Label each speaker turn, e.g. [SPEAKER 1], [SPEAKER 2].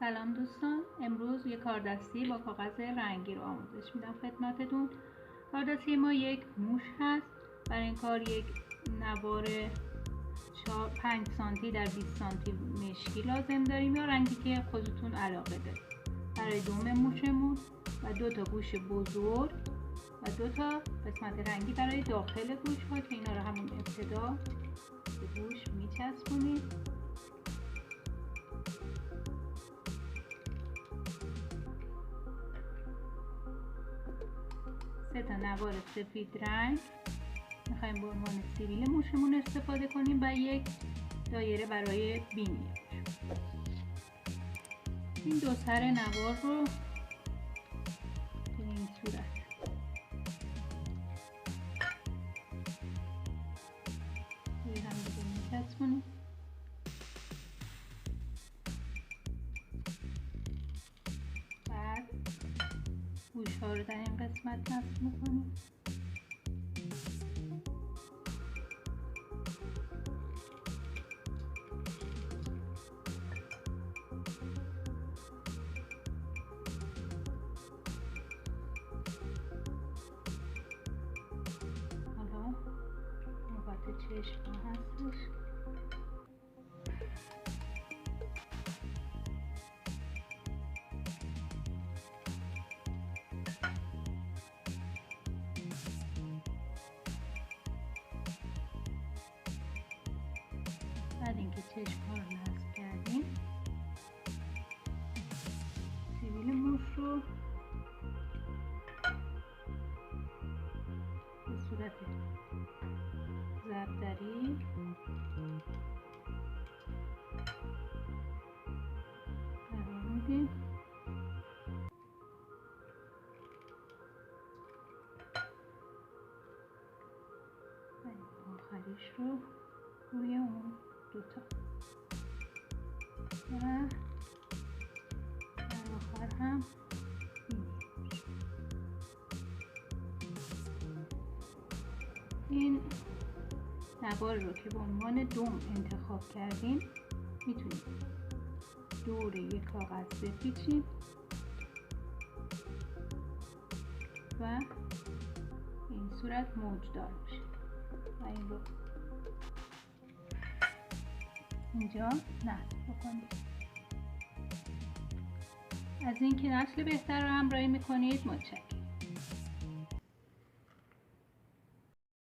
[SPEAKER 1] سلام دوستان، امروز یک کاردستی با کاغذ رنگی رو آموزش میدم خدمتتون. کاردستی ما یک موش هست. برای این کار یک نوار 5 سانتی در 20 سانتی مشکی لازم داریم یا رنگی که خودتون علاقه دارید. برای دوم موشمون و 2 تا گوش بزرگ و 2 تا قسمت رنگی برای داخل گوش ها که اینا رو همون ابتدا به گوش میچسبونید. 3 تا نوار سفید رنگ میخوایم به عنوان سیبیل موشمون استفاده کنیم و یک دایره برای بینی. این دو سر نوار رو به این صورت روی هم دیگه میچسبونیم. بعد گوش ها رو در این قسمت نصب میکنیم. حالا نوبت چشم ها هستش. بعد اینکه چشم ها رو نصب کردیم، سیبیل موش رو به صورت ضربدری قرار میدیم. و آخریش رو روی اون دوتا و در آخر هم این نوار رو که به عنوان دوم انتخاب کردیم میتونید دور یک کاغذ بپیچیم و این صورت موجدار میشه و این رو اینجا نصب بکنید. از اینکه نسل بهتر رو همراهی میکنید متشکرم.